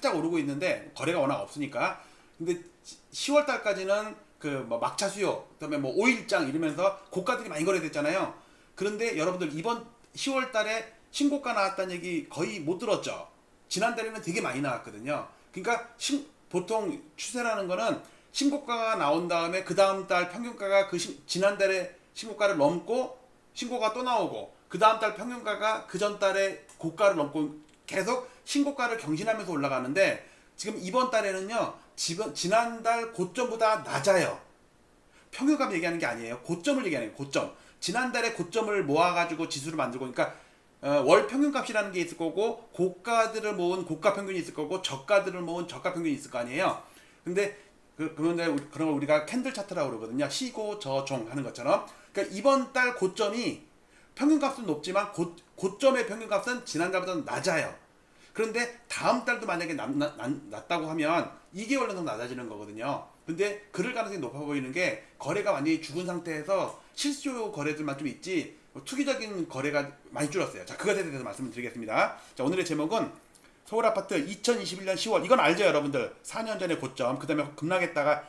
살짝 오르고 있는데 거래가 워낙 없으니까. 근데 10월 달까지는 그 뭐 막차 수요, 그다음에 뭐 오일장 이러면서 고가들이 많이 거래됐잖아요. 그런데 여러분들 이번 10월 달에 신고가 나왔다는 얘기 거의 못 들었죠. 지난달에는 되게 많이 나왔거든요. 그러니까 보통 추세라는 거는 신고가가 나온 다음에 그 다음 달 평균가가 지난달에 신고가를 넘고 신고가 또 나오고 그 다음 달 평균가가 그 전 달에 고가를 넘고 계속 신고가를 경신하면서 올라가는데 지금 이번 달에는요, 지난달 고점보다 낮아요. 평균값 얘기하는 게 아니에요. 고점을 얘기하는 거예요. 고점. 지난달에 고점을 모아가지고 지수를 만들고, 그러니까 월 평균값이라는 게 있을 거고, 고가들을 모은 고가 평균이 있을 거고, 저가들을 모은 저가 평균이 있을 거 아니에요. 근데 그런데 그런 걸 우리가 캔들 차트라고 그러거든요. 시고 저종 하는 것처럼. 그러니까 이번 달 고점이 평균값은 높지만 고점의 평균값은 지난달보다 낮아요. 그런데 다음 달도 만약에 낮다고 하면 2개월 연속 낮아지는 거거든요. 근데 그럴 가능성이 높아 보이는 게 거래가 완전히 죽은 상태에서 실수 거래들만 좀 있지 투기적인 거래가 많이 줄었어요. 자, 그것에 대해서 말씀을 드리겠습니다. 자, 오늘의 제목은 서울 아파트 2021년 10월. 이건 알죠, 여러분들? 4년 전에 고점, 그 다음에 급락했다가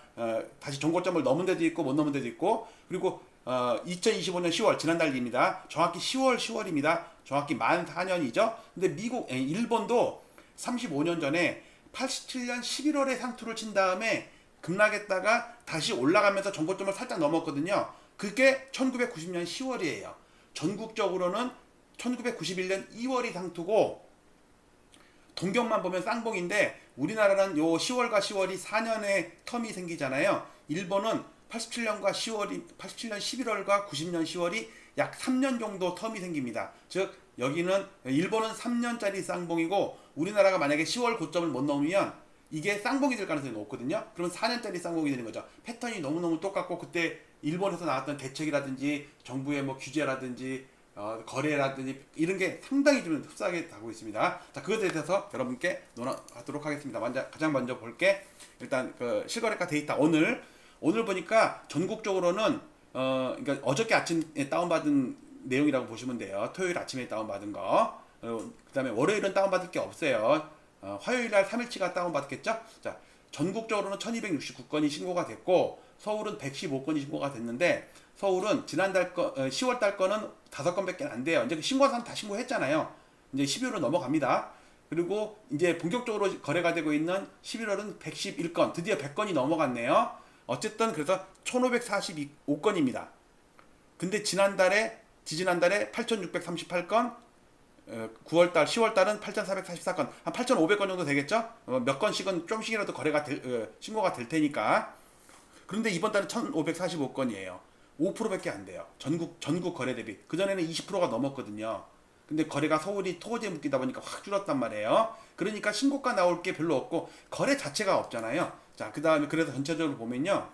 다시 전고점을 넘은 데도 있고 못 넘은 데도 있고, 그리고 2025년 10월 지난달입니다. 정확히 10월입니다. 정확히 만 4년이죠. 근데 일본도 35년 전에 87년 11월에 상투를 친 다음에 급락했다가 다시 올라가면서 전고점을 살짝 넘었거든요. 그게 1990년 10월이에요. 전국적으로는 1991년 2월이 상투고 동경만 보면 쌍봉인데 우리나라는 요 10월과 10월이 4년의 텀이 생기잖아요. 일본은 87년 11월과 90년 10월이 약 3년 정도 텀이 생깁니다. 즉 여기는 일본은 3년짜리 쌍봉이고 우리나라가 만약에 10월 고점을 못 넘으면 이게 쌍봉이 될 가능성이 높거든요. 그러면 4년짜리 쌍봉이 되는 거죠. 패턴이 너무너무 똑같고 그때 일본에서 나왔던 대책이라든지 정부의 뭐 규제라든지 거래라든지 이런 게 상당히 좀 흡사하게 가고 있습니다. 자, 그것에 대해서 여러분께 논하도록 하겠습니다. 가장 먼저 볼게 일단 그 실거래가 데이터 오늘 보니까 전국적으로는 그러니까 어저께 아침에 다운받은 내용이라고 보시면 돼요. 토요일 아침에 다운받은 거. 그다음에 월요일은 다운받을 게 없어요. 화요일 날 3일치가 다운받겠죠? 자, 전국적으로는 1269건이 신고가 됐고 서울은 115건이 신고가 됐는데 서울은 지난달 10월 달 거는 5건밖에 안 돼요. 이제 신고한 사람 다 신고했잖아요. 이제 12월은 넘어갑니다. 그리고 이제 본격적으로 거래가 되고 있는 11월은 111건, 드디어 100건이 넘어갔네요. 어쨌든 그래서 1545건입니다. 근데 지지난달에 8638건, 9월달, 10월달은 8444건, 한 8500건 정도 되겠죠? 몇 건씩은 좀씩이라도 신고가 될 테니까. 그런데 이번 달은 1545건이에요. 5%밖에 안 돼요. 전국 거래 대비. 그전에는 20%가 넘었거든요. 근데 거래가 서울이 토지에 묶이다 보니까 확 줄었단 말이에요. 그러니까 신고가 나올 게 별로 없고 거래 자체가 없잖아요. 자, 그 다음에 그래서 전체적으로 보면요.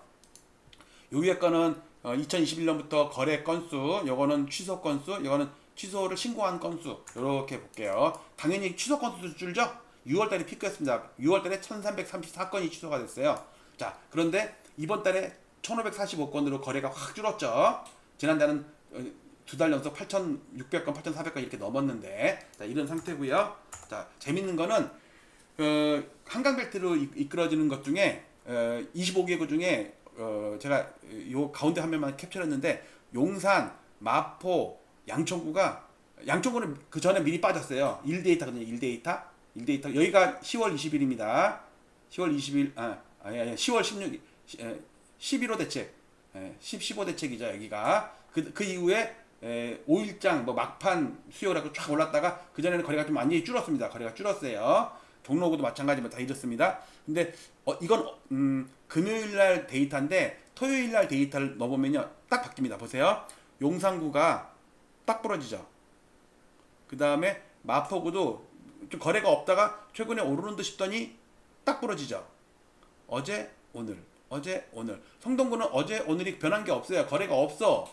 요 위에 거는 2021년부터 거래 건수, 요거는 취소 건수, 요거는 취소를 신고한 건수, 요렇게 볼게요. 당연히 취소 건수도 줄죠? 6월달에 피크였습니다. 6월달에 1334건이 취소가 됐어요. 자, 그런데 이번 달에 1545건으로 거래가 확 줄었죠. 지난달은 두 달 연속 8600건, 8400건 이렇게 넘었는데, 자, 이런 상태고요. 자, 재밌는 거는 한강벨트로 이끌어지는 것 중에 25개국 중에 제가 요 가운데 한 명만 캡처했는데 용산, 마포, 양천구는 그 전에 미리 빠졌어요. 1데이터거든요. 1데이터. 여기가 10월 20일입니다. 10월 20일, 10월 16일, 11호 대책, 15 대책이죠. 여기가 그 이후에 5일장 뭐 막판 수요라고 쫙 올랐다가 그 전에는 거래가 좀 완전히 줄었습니다. 거래가 줄었어요. 종로구도 마찬가지로 다 이렇습니다. 근데 이건 금요일날 데이터인데 토요일날 데이터를 넣어보면요 딱 바뀝니다. 보세요. 용산구가 딱 부러지죠. 그 다음에 마포구도 좀 거래가 없다가 최근에 오르는 듯 싶더니 딱 부러지죠. 어제 오늘. 성동구는 어제 오늘이 변한 게 없어요. 거래가 없어.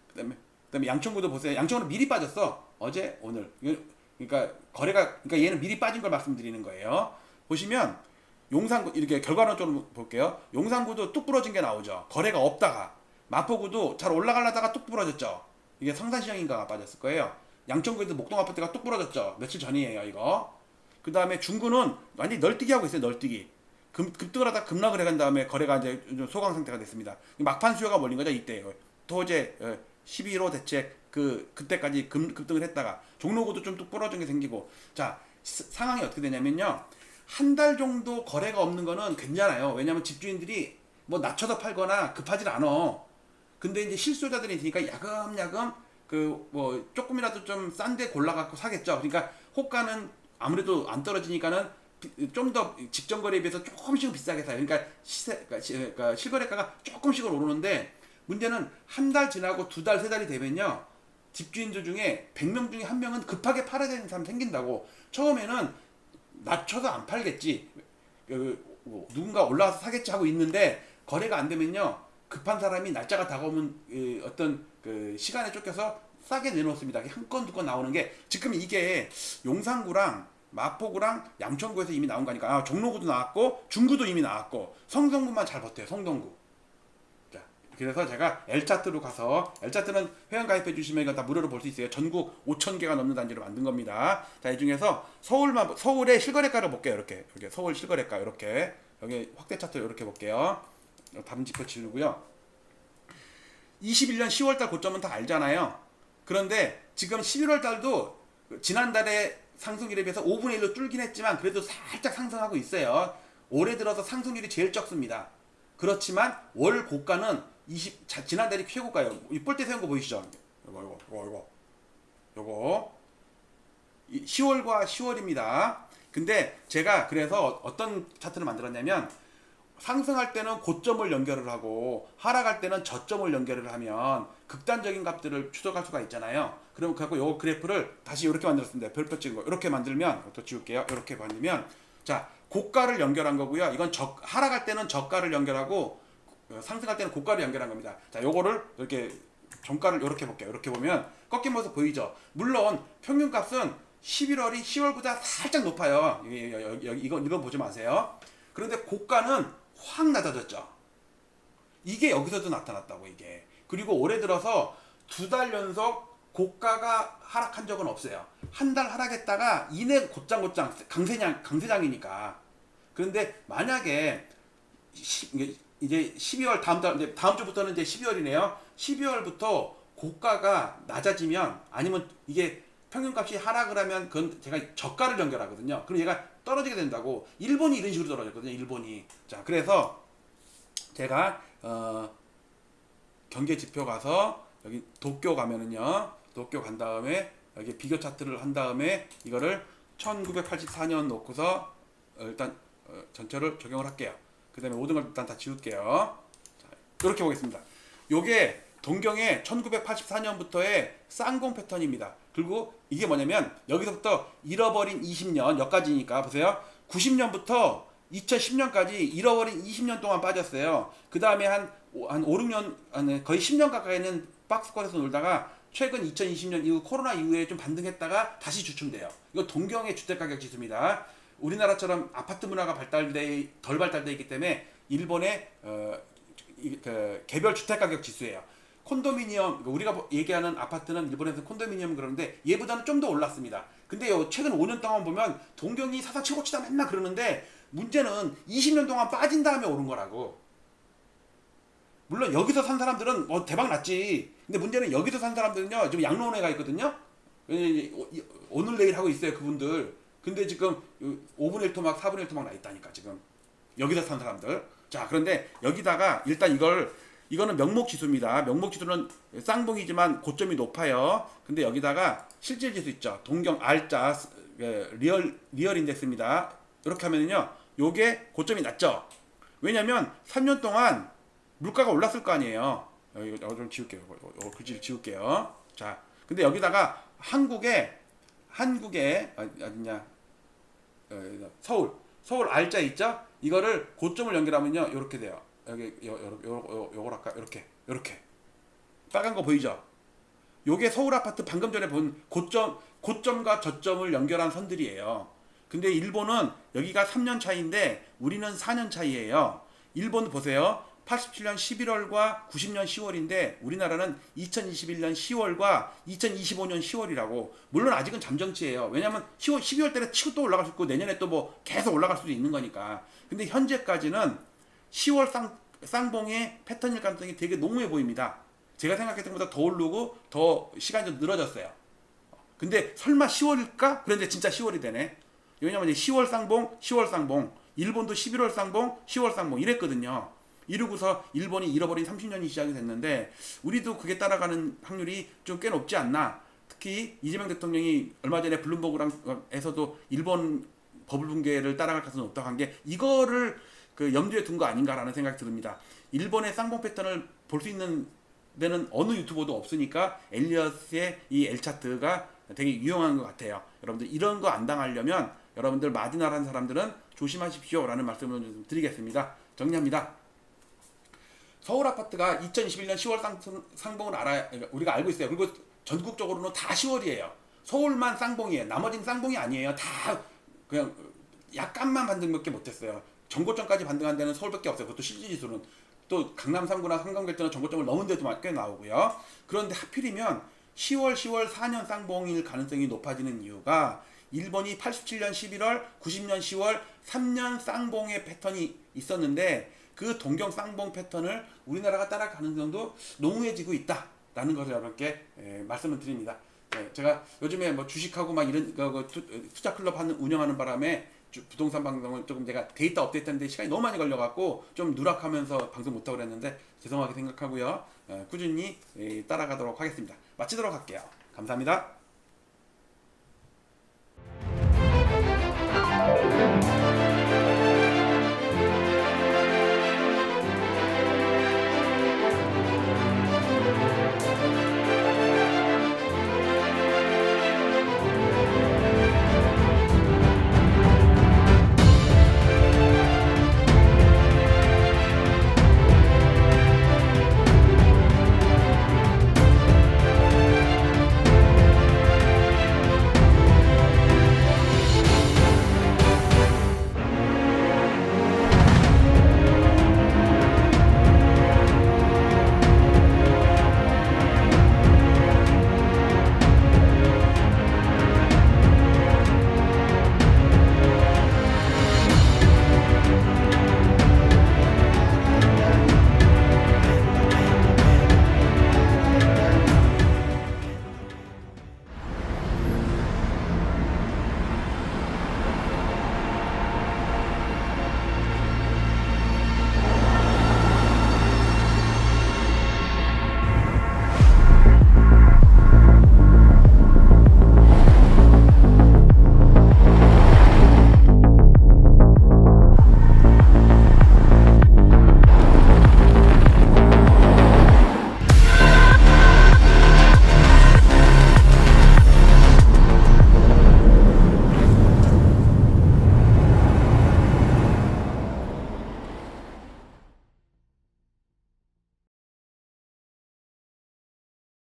그다음에 양천구도 보세요. 양천구는 미리 빠졌어. 어제 오늘. 그러니까 얘는 미리 빠진 걸 말씀드리는 거예요. 보시면 용산구 이렇게 결과론적으로 볼게요. 용산구도 뚝 부러진 게 나오죠. 거래가 없다가. 마포구도 잘 올라가려다가 뚝 부러졌죠. 이게 성산시장인가가 빠졌을 거예요. 양천구에도 목동 아파트가 뚝 부러졌죠. 며칠 전이에요, 이거. 그 다음에 중구는 완전히 널뛰기 하고 있어요. 널뛰기. 급등을 하다 급락을 해간 다음에 거래가 이제 좀 소강 상태가 됐습니다. 막판 수요가 몰린 거죠. 이때 토제 11호 대책 그때까지 급등을 했다가 종로구도 좀 뚝 부러진 게 생기고. 자, 상황이 어떻게 되냐면요, 한 달 정도 거래가 없는 거는 괜찮아요. 왜냐면 집주인들이 뭐 낮춰서 팔거나 급하질 않아. 근데 이제 실수요자들이 있으니까 야금야금 뭐 조금이라도 좀 싼데 골라갖고 사겠죠. 그러니까 호가는 아무래도 안 떨어지니까는 좀 더 직전 거래에 비해서 조금씩은 비싸게 사요. 그러니까 그러니까 실거래가가 조금씩은 오르는데, 문제는 한 달 지나고 두 달, 세 달이 되면요, 집주인들 중에 100명 중에 한 명은 급하게 팔아야 되는 사람 생긴다고. 처음에는 낮춰서 안 팔겠지, 누군가 올라와서 사겠지 하고 있는데, 거래가 안 되면요, 급한 사람이 날짜가 다가오면 어떤 시간에 쫓겨서 싸게 내놓습니다. 한 건 두 건 나오는 게 지금 이게 용산구랑 마포구랑 양천구에서 이미 나온 거니까. 종로구도 나왔고 중구도 이미 나왔고 성동구만 잘 버텨요. 성동구. 자, 그래서 제가 L차트로 가서, L차트는 회원 가입해 주시면 이건 다 무료로 볼 수 있어요. 전국 5,000개가 넘는 단지로 만든 겁니다. 자, 이 중에서 서울의 실거래가를 볼게요. 이렇게 서울 실거래가 이렇게, 여기 확대 차트 이렇게 볼게요. 다른 지표 치우고요. 21년 10월달 고점은 다 알잖아요. 그런데 지금 11월달도 지난달에 상승률에 비해서 5분의 1로 줄긴 했지만 그래도 살짝 상승하고 있어요. 올해 들어서 상승률이 제일 적습니다. 그렇지만 월 고가는 지난달이 최고가예요. 이 뿔대 세운 거 보이시죠? 요거 10월과 10월입니다. 근데 제가 그래서 어떤 차트를 만들었냐면, 상승할 때는 고점을 연결을 하고 하락할 때는 저점을 연결을 하면 극단적인 값들을 추적할 수가 있잖아요. 그럼 갖고 요 그래프를 다시 이렇게 만들었습니다. 별표 찍은 거 이렇게 만들면, 또 지울게요. 이렇게 만들면, 자, 고가를 연결한 거고요. 이건 하락할 때는 저가를 연결하고 상승할 때는 고가를 연결한 겁니다. 자, 요거를 이렇게 종가를 이렇게 볼게요. 이렇게 보면 꺾인 모습 보이죠? 물론 평균값은 11월이 10월보다 살짝 높아요. 이건 보지 마세요. 그런데 고가는 확 낮아졌죠. 이게 여기서도 나타났다고, 이게. 그리고 올해 들어서 두 달 연속 고가가 하락한 적은 없어요. 한 달 하락했다가 이내 곧장 강세장이니까. 그런데 만약에 이제 12월 다음 주부터는 이제 12월이네요. 12월부터 고가가 낮아지면, 아니면 이게 평균값이 하락을 하면, 그건 제가 저가를 연결하거든요. 그럼 얘가 떨어지게 된다고. 일본이 이런 식으로 떨어졌거든요. 일본이. 자, 그래서 제가 경제 지표 가서 여기 도쿄 가면은요, 도쿄 간 다음에 여기 비교 차트를 한 다음에 이거를 1984년 놓고서 일단 전체를 적용을 할게요. 그 다음에 모든 걸 일단 다 지울게요. 자, 이렇게 보겠습니다. 요게 동경의 1984년부터의 쌍공 패턴입니다. 그리고 이게 뭐냐면, 여기서부터 잃어버린 20년, 여기까지니까 보세요. 90년부터 2010년까지 잃어버린 20년 동안 빠졌어요. 그 다음에 한 5, 6년, 거의 10년 가까이는 박스권에서 놀다가 최근 2020년 이후 코로나 이후에 좀 반등했다가 다시 주춤돼요. 이거 동경의 주택가격 지수입니다. 우리나라처럼 아파트 문화가 덜 발달되어 있기 때문에 일본의 개별 주택가격 지수예요. 콘도미니엄, 우리가 얘기하는 아파트는 일본에서 콘도미니엄 그러는데 얘보다는 좀 더 올랐습니다. 근데 최근 5년 동안 보면 동경이 사상 최고치다 맨날 그러는데, 문제는 20년 동안 빠진 다음에 오른 거라고. 물론 여기서 산 사람들은 대박 났지. 근데 문제는 여기서 산 사람들은요, 지금 양로원에 가 있거든요. 오늘 내일 하고 있어요, 그분들. 근데 지금 5분의 1 토막, 4분의 1 토막 나 있다니까, 지금. 여기서 산 사람들. 자, 그런데 여기다가 일단 이거는 명목 지수입니다. 명목 지수는 쌍봉이지만 고점이 높아요. 근데 여기다가 실질 지수 있죠. 동경 R자 리얼 인덱스입니다. 이렇게 하면은요, 요게 고점이 낮죠. 왜냐면 3년 동안 물가가 올랐을 거 아니에요. 이거 좀 지울게요. 글씨를 지울게요. 자, 근데 여기다가 한국의 어디냐, 서울 R자 있죠? 이거를 고점을 연결하면요, 이렇게 돼요. 여기 요걸 할까? 이렇게 빨간 거 보이죠? 요게 서울 아파트 방금 전에 본 고점과 저점을 연결한 선들이에요. 근데 일본은 여기가 3년 차이인데 우리는 4년 차이예요. 일본 보세요. 87년 11월과 90년 10월인데 우리나라는 2021년 10월과 2025년 10월이라고. 물론 아직은 잠정치예요. 왜냐하면 10월, 12월 달에 치고 또 올라갈 수 있고 내년에 또 뭐 계속 올라갈 수도 있는 거니까. 근데 현재까지는 10월 쌍봉의 패턴일 가능성이 되게 농후해 보입니다. 제가 생각했던 것보다 더 오르고 더 시간이 좀 늘어졌어요. 근데 설마 10월일까? 그런데 진짜 10월이 되네. 왜냐면 이제 10월 쌍봉, 10월 쌍봉, 일본도 11월 쌍봉, 10월 쌍봉 이랬거든요. 이러고서 일본이 잃어버린 30년이 시작이 됐는데 우리도 그게 따라가는 확률이 좀 꽤 높지 않나. 특히 이재명 대통령이 얼마 전에 블룸버그에서도 일본 버블 붕괴를 따라갈 가능성이 높다고 한 게 이거를 그 염두에 둔 거 아닌가라는 생각이 듭니다. 일본의 쌍봉 패턴을 볼 수 있는 데는 어느 유튜버도 없으니까 엘리엇의 이 L차트가 되게 유용한 것 같아요. 여러분들 이런 거 안 당하려면 여러분들 마디나라는 사람들은 조심하십시오 라는 말씀을 좀 드리겠습니다. 정리합니다. 서울 아파트가 2021년 10월 쌍봉을 우리가 알고 있어요. 그리고 전국적으로는 다 10월이에요. 서울만 쌍봉이에요. 나머지는 쌍봉이 아니에요. 다 그냥 약간만 반등밖에 못했어요. 정고점까지 반등한 데는 서울밖에 없어요. 그것도 실질지수는. 또 강남 3구나 한강별도는 정고점을 넘은 데도 꽤 나오고요. 그런데 하필이면 10월 4년 쌍봉일 가능성이 높아지는 이유가 일본이 87년 11월, 90년 10월 3년 쌍봉의 패턴이 있었는데 그 동경 쌍봉 패턴을 우리나라가 따라갈 가능성도 농후해지고 있다라는 것을 여러분께 말씀을 드립니다. 제가 요즘에 뭐 주식하고 막 이런 투자 클럽 운영하는 바람에 부동산 방송을 조금 제가 데이터 업데이트하는데 시간이 너무 많이 걸려갖고 좀 누락하면서 방송 못하고 그랬는데 죄송하게 생각하고요. 꾸준히 따라가도록 하겠습니다. 마치도록 할게요. 감사합니다.